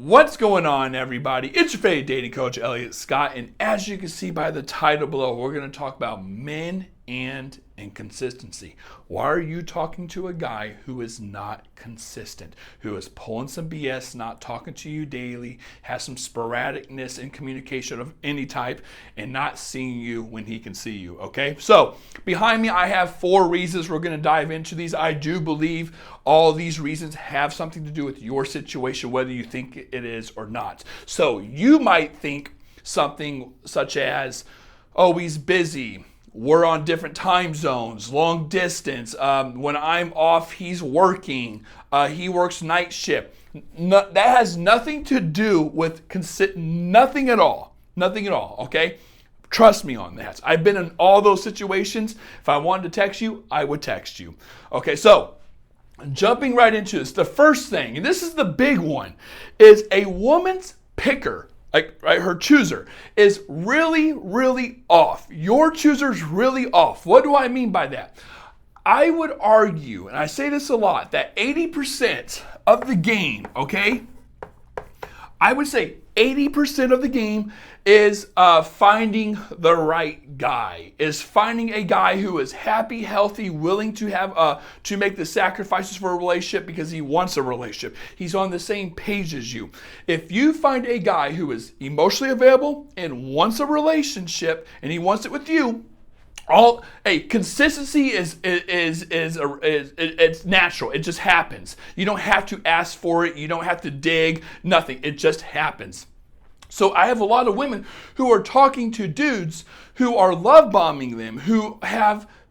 What's going on, everybody? It's your favorite dating coach, Elliot Scott, and as you can see by the title below, we're going to talk about men and inconsistency. Why are you talking to a guy who is not consistent, who is pulling some BS, not talking to you daily, has some sporadicness in communication of any type, and not seeing you when he can see you, okay? So, behind me, I have 4 reasons. We're going to dive into these. I do believe all these reasons have something to do with your situation, whether you think it is or not. So, you might think something such as, oh, he's busy. We're on different time zones, long distance. When I'm off, he's working. He works night shift. That has nothing to do with nothing at all. Nothing at all, okay? Trust me on that. I've been in all those situations. If I wanted to text you, I would text you. Okay, so jumping right into this, the first thing, and this is the big one, is a woman's picker. Right, her chooser is really, really off. Your chooser's really off. What do I mean by that? I would argue, and I say this a lot, that 80% of the game, okay? I would say 80% of the game is finding the right guy, is finding a guy who is happy, healthy, willing to have to make the sacrifices for a relationship because he wants a relationship. He's on the same page as you. If you find a guy who is emotionally available and wants a relationship and he wants it with you, consistency is it's natural. It just happens. You don't have to ask for it. You don't have to dig. Nothing. It just happens. So I have a lot of women who are talking to dudes who are love bombing them,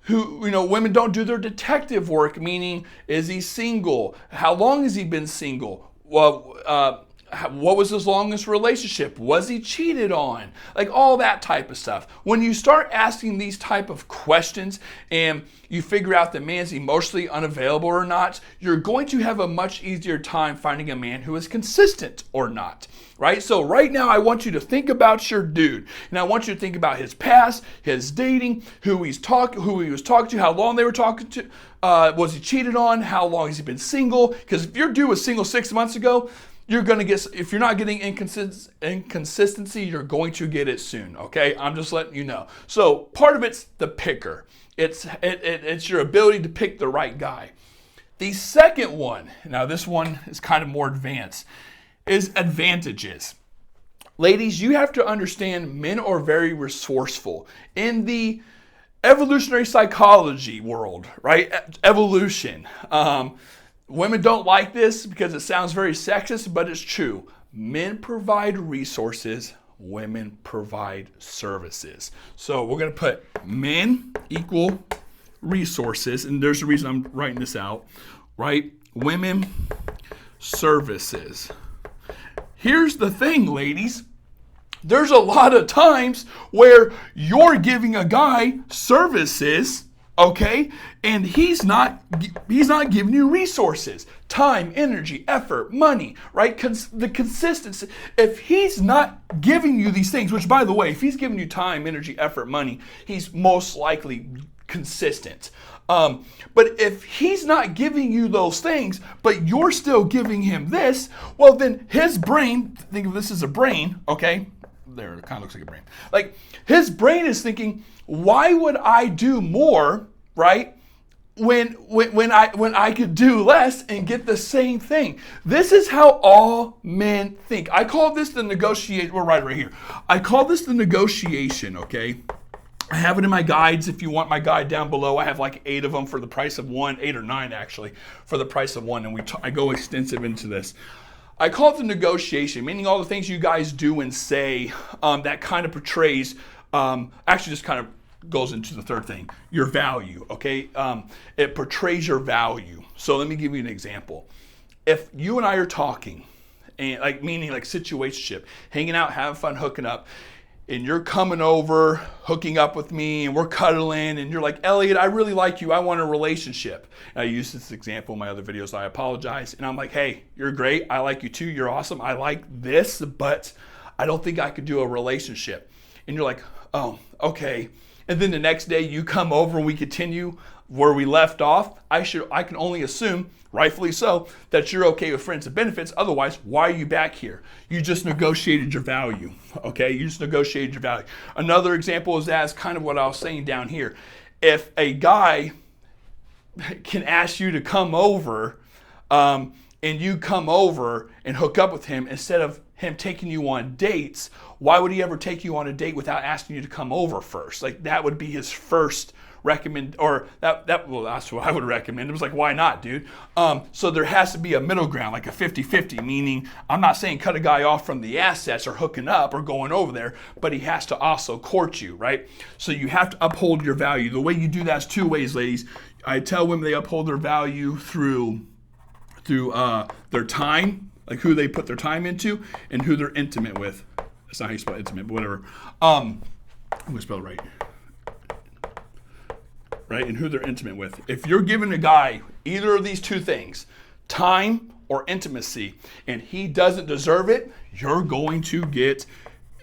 women don't do their detective work, meaning, is he single? How long has he been single? Well, what was his longest relationship? Was he cheated on? Like all that type of stuff. When you start asking these type of questions and you figure out the man's emotionally unavailable or not, you're going to have a much easier time finding a man who is consistent or not. Right? So right now I want you to think about your dude. And I want you to think about his past, his dating, who he was talking to, how long they were talking to, was he cheated on, how long has he been single? Because if your dude was single 6 months ago, you're going to get, if you're not getting inconsistency, you're going to get it soon, okay? I'm just letting you know. So part of it's the picker. It's your ability to pick the right guy. The second one, now this one is kind of more advanced, is advantages. Ladies, you have to understand men are very resourceful. In the evolutionary psychology world, right? Evolution. Women don't like this because it sounds very sexist, but it's true. Men provide resources, women provide services. So we're going to put men equal resources, and there's a reason I'm writing this out, right? Women services. Here's the thing, ladies. There's a lot of times where you're giving a guy services, okay, and he's not giving you resources, time, energy, effort, money, right? The consistency. If he's not giving you these things, which by the way, if he's giving you time, energy, effort, money, he's most likely consistent. But if he's not giving you those things, but you're still giving him this, well then his brain, think of this as a brain, okay? There, it kind of looks like a brain. Like his brain is thinking, why would I do more, right? When I could do less and get the same thing. This is how all men think. I call this the negotiation. We're right here. I call this the negotiation, okay? I have it in my guides. If you want my guide down below, I have like 8 of them for the price of one, 8 or 9 actually, for the price of one. And I go extensive into this. I call it the negotiation, meaning all the things you guys do and say that kind of portrays, actually just kind of goes into the third thing, your value, okay? It portrays your value. So let me give you an example. If you and I are talking, and meaning situationship, hanging out, having fun, hooking up, and you're coming over, hooking up with me, and we're cuddling, and you're like, Elliot, I really like you. I want a relationship. And I use this example in my other videos. I apologize. And I'm like, hey, you're great. I like you too. You're awesome. I like this, but I don't think I could do a relationship. And you're like, oh, okay. And then the next day you come over and we continue where we left off, I can only assume, rightfully so, that you're okay with friends and benefits. Otherwise, why are you back here? You just negotiated your value, okay? You just negotiated your value. Another example is as kind of what I was saying down here. If a guy can ask you to come over, and you come over and hook up with him instead of him taking you on dates, why would he ever take you on a date without asking you to come over first? Like, that would be his first recommend, or well, that's what I would recommend. It was like, why not, dude? So there has to be a middle ground, like a 50-50, meaning I'm not saying cut a guy off from the assets or hooking up or going over there, but he has to also court you, right? So you have to uphold your value. The way you do that is two ways, ladies. I tell women they uphold their value through their time, like who they put their time into and who they're intimate with. That's not how you spell intimate, but whatever. I'm going to spell it right. Right, and who they're intimate with. If you're giving a guy either of these two things, time or intimacy, and he doesn't deserve it, you're going to get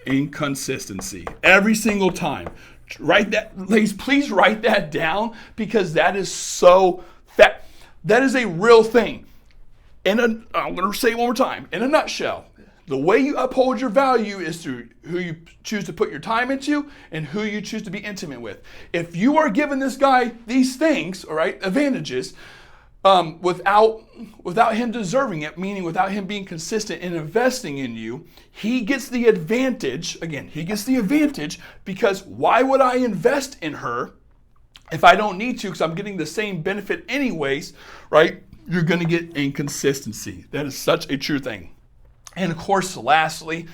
inconsistency every single time. Write that, ladies, please write that down, because that is so fat. That is a real thing. I'm going to say it one more time. In a nutshell, the way you uphold your value is through who you choose to put your time into and who you choose to be intimate with. If you are giving this guy these things, all right, advantages, without him deserving it, meaning without him being consistent in investing in you, he gets the advantage. Again, he gets the advantage, because why would I invest in her if I don't need to, because I'm getting the same benefit anyways, right? You're going to get inconsistency. That is such a true thing. And of course, lastly,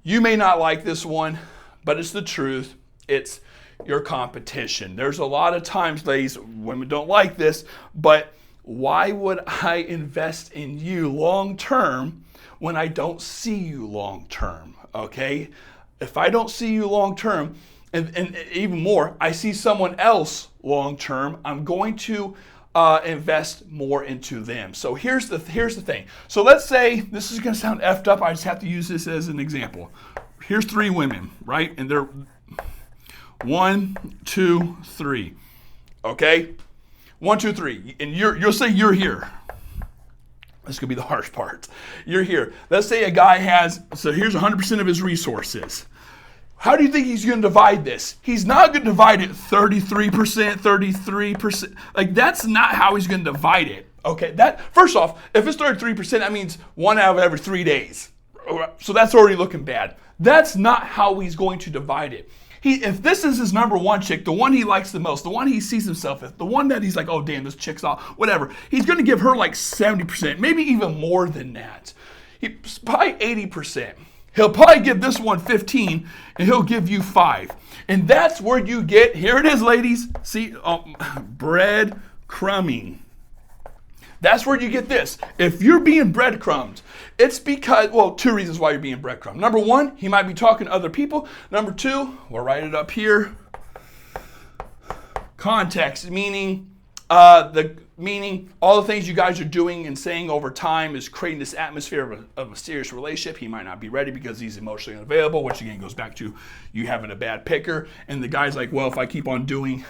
you may not like this one, but it's the truth. It's your competition. There's a lot of times, ladies, women don't like this, but why would I invest in you long term when I don't see you long term? Okay? If I don't see you long term, and even more, I see someone else long term, I'm going to invest more into them. So here's the thing. So let's say, this is going to sound effed up. I just have to use this as an example. Here's three women, right? And they're 1, 2, 3. Okay? 1, 2, 3. And you'll say you're here. This could be the harsh part. You're here. Let's say a guy has, so here's 100% of his resources. How do you think he's going to divide this? He's not going to divide it 33%, 33%. Like, that's not how he's going to divide it. Okay, that, first off, if it's 33%, that means 1 out of every 3 days. So that's already looking bad. That's not how he's going to divide it. If this is his number one chick, the one he likes the most, the one he sees himself with, the one that he's like, oh damn, this chick's off, whatever, he's going to give her like 70%, maybe even more than that. He's probably 80%. He'll probably give this one 15, and he'll give you 5. And that's where you get, here it is, ladies, see, bread crumbing. That's where you get this. If you're being breadcrumbed, it's because, well, 2 reasons why you're being breadcrumbed. Number 1, he might be talking to other people. Number 2, we'll write it up here. Context, meaning all the things you guys are doing and saying over time is creating this atmosphere of a serious relationship. He might not be ready because he's emotionally unavailable, which again goes back to you having a bad picker. And the guy's like, well, if I keep on doing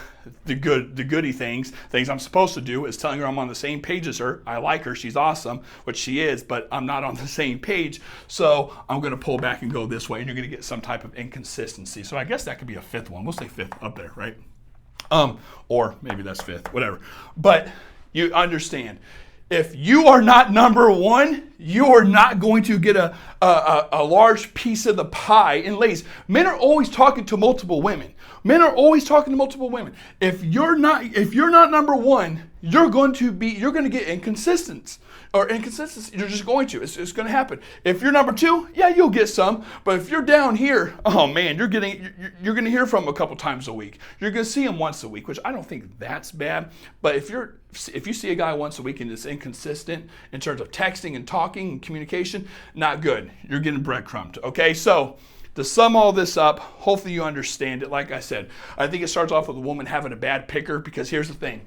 the goody things I'm supposed to do, is telling her I'm on the same page as her. I like her, she's awesome, which she is, but I'm not on the same page. So I'm going to pull back and go this way, and you're going to get some type of inconsistency. So I guess that could be a 5th one. We'll say 5th up there, right? Or maybe that's 5th, whatever. But you understand, if you are not number 1, you are not going to get a large piece of the pie. And ladies, men are always talking to multiple women. Men are always talking to multiple women. If you're not number 1, you're going to get inconsistency. You're just going to. It's going to happen. If you're number 2, yeah, you'll get some. But if you're down here, oh man, you're going to hear from him a couple times a week. You're going to see him once a week, which I don't think that's bad. But if you see a guy once a week and it's inconsistent in terms of texting and talking and communication, not good. You're getting breadcrumbed. Okay, so to sum all this up, hopefully you understand it. Like I said, I think it starts off with a woman having a bad picker, because here's the thing.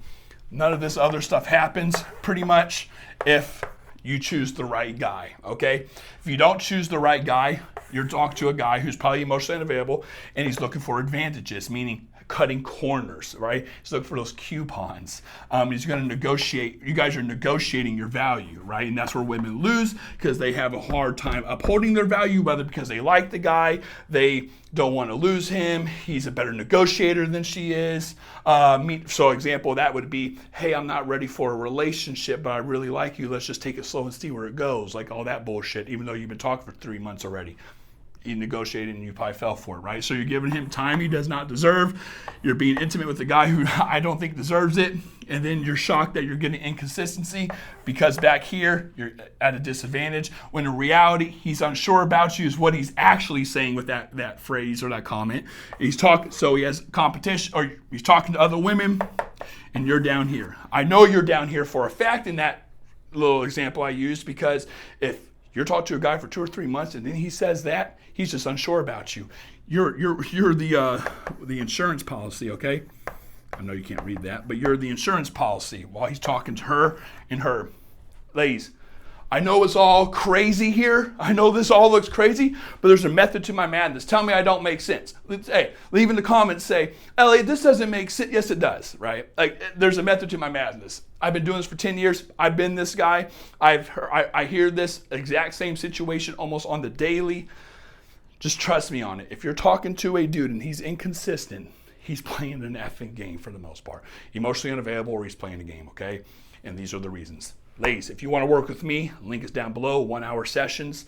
None of this other stuff happens pretty much if you choose the right guy, okay? If you don't choose the right guy, you're talking to a guy who's probably emotionally unavailable and he's looking for advantages, meaning cutting corners, right? He's looking for those coupons. He's going to negotiate. You guys are negotiating your value, right? And that's where women lose because they have a hard time upholding their value, whether because they like the guy, they don't want to lose him, he's a better negotiator than she is. So example, that would be, hey, I'm not ready for a relationship, but I really like you. Let's just take it slow and see where it goes. Like all that bullshit, even though you've been talking for 3 months already. You negotiated and you probably fell for it, right? So you're giving him time he does not deserve. You're being intimate with a guy who I don't think deserves it. And then you're shocked that you're getting inconsistency because back here you're at a disadvantage. When in reality, he's unsure about you is what he's actually saying with that phrase or that comment. He's talking, so he has competition, or he's talking to other women, and you're down here. I know you're down here for a fact in that little example I used, because if you're talking to a guy for 2 or 3 months and then he says that, he's just unsure about you. You're the insurance policy, okay? I know you can't read that, but you're the insurance policy while he's talking to her and her. Ladies, I know it's all crazy here. I know this all looks crazy, but there's a method to my madness. Tell me I don't make sense. Hey, leave in the comments, say, Elliot, this doesn't make sense. Yes, it does, right? Like, there's a method to my madness. I've been doing this for 10 years. I've been this guy. I hear this exact same situation almost on the daily. Just trust me on it. If you're talking to a dude and he's inconsistent, he's playing an effing game for the most part. Emotionally unavailable, or he's playing a game, okay? And these are the reasons. Ladies, if you want to work with me, link is down below. 1-hour sessions,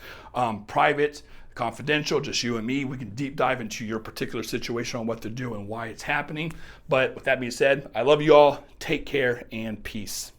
private, confidential, just you and me. We can deep dive into your particular situation on what to do and why it's happening. But with that being said, I love you all. Take care and peace.